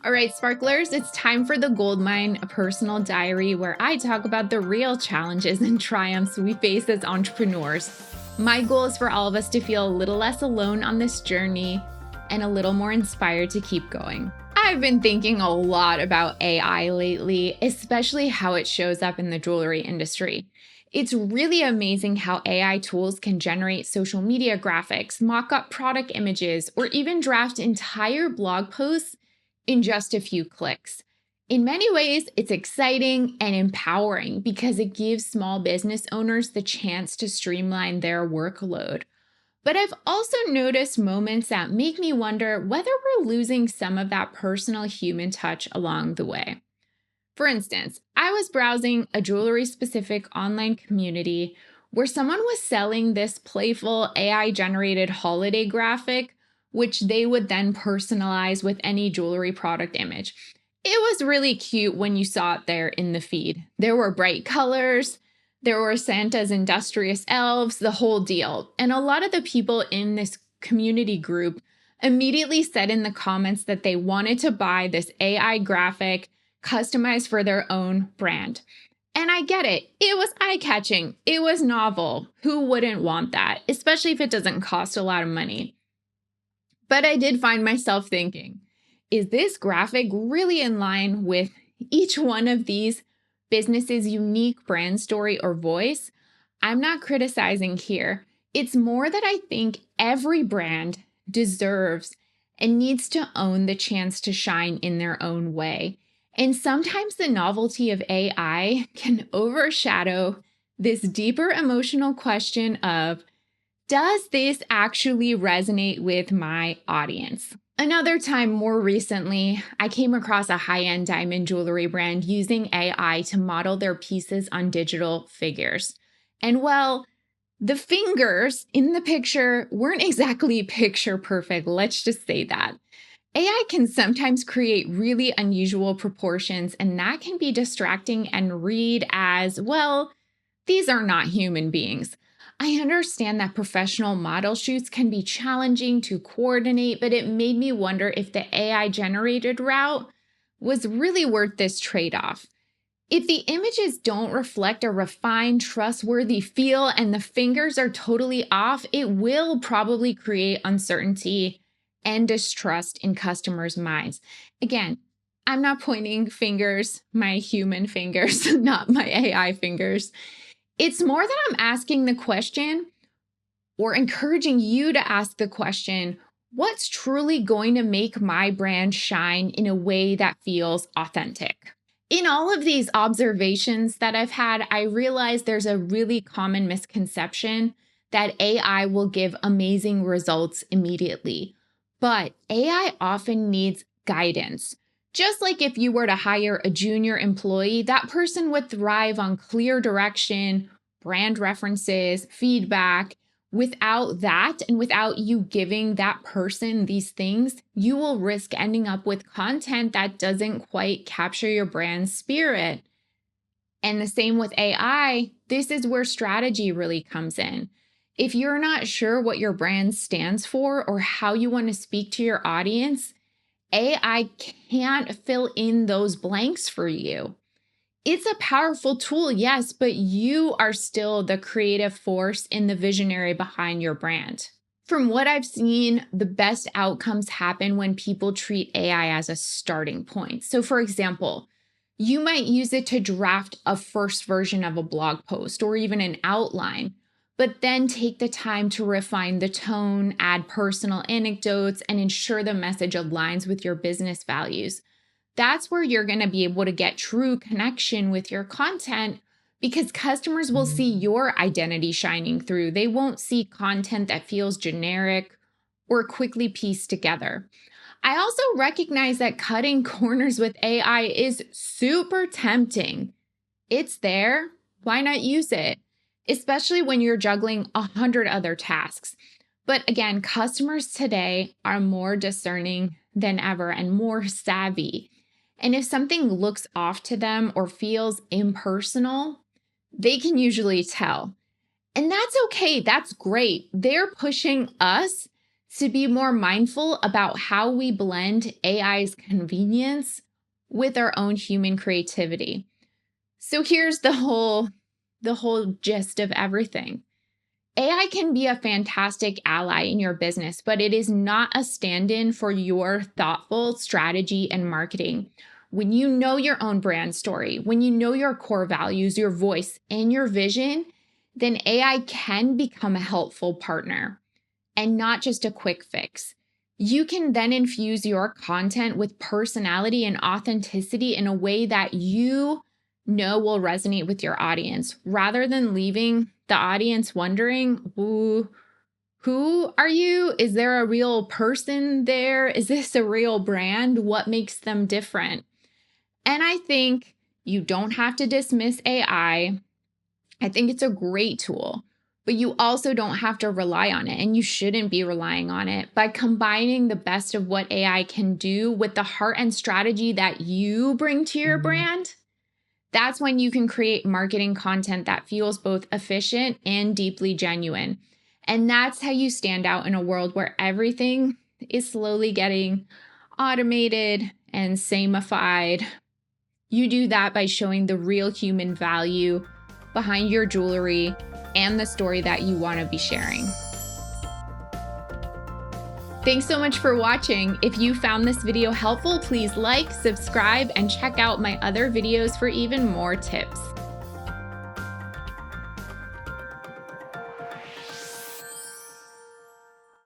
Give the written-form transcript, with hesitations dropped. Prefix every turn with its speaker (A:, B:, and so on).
A: All right, sparklers, it's time for the Goldmine, a personal diary where I talk about the real challenges and triumphs we face as entrepreneurs. My goal is for all of us to feel a little less alone on this journey and a little more inspired to keep going. I've been thinking a lot about AI lately, especially how it shows up in the jewelry industry. It's really amazing how AI tools can generate social media graphics, mock up product images, or even draft entire blog posts in just a few clicks. In many ways, it's exciting and empowering because it gives small business owners the chance to streamline their workload. But I've also noticed moments that make me wonder whether we're losing some of that personal human touch along the way. For instance, I was browsing a jewelry-specific online community where someone was selling this playful AI-generated holiday graphic, which they would then personalize with any jewelry product image. It was really cute when you saw it there in the feed. There were bright colors, there were Santa's industrious elves, the whole deal. And a lot of the people in this community group immediately said in the comments that they wanted to buy this AI graphic customized for their own brand. And I get it. It was eye-catching. It was novel. Who wouldn't want that, especially if it doesn't cost a lot of money? But I did find myself thinking, is this graphic really in line with each one of these businesses' unique brand story or voice? I'm not criticizing here. It's more that I think every brand deserves and needs to own the chance to shine in their own way. And sometimes the novelty of AI can overshadow this deeper emotional question of, does this actually resonate with my audience? Another time more recently, I came across a high-end diamond jewelry brand using AI to model their pieces on digital figures. And well, the fingers in the picture weren't exactly picture perfect, let's just say that. AI can sometimes create really unusual proportions, and that can be distracting and read as, well, these are not human beings. I understand that professional model shoots can be challenging to coordinate, but it made me wonder if the AI-generated route was really worth this trade-off. If the images don't reflect a refined, trustworthy feel and the fingers are totally off, it will probably create uncertainty and distrust in customers' minds. Again, I'm not pointing fingers, my human fingers, not my AI fingers. It's more that I'm asking the question or encouraging you to ask the question, what's truly going to make my brand shine in a way that feels authentic? In all of these observations that I've had, I realize there's a really common misconception that AI will give amazing results immediately. But AI often needs guidance. Just like if you were to hire a junior employee, that person would thrive on clear direction, brand references, feedback. Without that, and without you giving that person these things, you will risk ending up with content that doesn't quite capture your brand spirit. And the same with AI, this is where strategy really comes in. If you're not sure what your brand stands for or how you want to speak to your audience, AI can't fill in those blanks for you. It's a powerful tool, yes, but you are still the creative force and the visionary behind your brand. From what I've seen, the best outcomes happen when people treat AI as a starting point. So for example, you might use it to draft a first version of a blog post or even an outline, but then take the time to refine the tone, add personal anecdotes, and ensure the message aligns with your business values. That's where you're going to be able to get true connection with your content because customers will see your identity shining through. They won't see content that feels generic or quickly pieced together. I also recognize that cutting corners with AI is super tempting. It's there. Why not use it? Especially when you're juggling 100 other tasks. But again, customers today are more discerning than ever and more savvy. And if something looks off to them or feels impersonal, they can usually tell. And that's okay. That's great. They're pushing us to be more mindful about how we blend AI's convenience with our own human creativity. So here's the whole gist of everything. AI can be a fantastic ally in your business, but it is not a stand-in for your thoughtful strategy and marketing. When you know your own brand story, when you know your core values, your voice, and your vision, then AI can become a helpful partner and not just a quick fix. You can then infuse your content with personality and authenticity in a way that you know will resonate with your audience, rather than leaving the audience wondering, who are you? Is there a real person there? Is this a real brand? What makes them different? And I think you don't have to dismiss AI. I think it's a great tool, but you also don't have to rely on it, and you shouldn't be relying on it. By combining the best of what AI can do with the heart and strategy that you bring to your brand, that's when you can create marketing content that feels both efficient and deeply genuine. And that's how you stand out in a world where everything is slowly getting automated and samified. You do that by showing the real human value behind your jewelry and the story that you want to be sharing. Thanks so much for watching. If you found this video helpful, please like, subscribe, and check out my other videos for even more tips.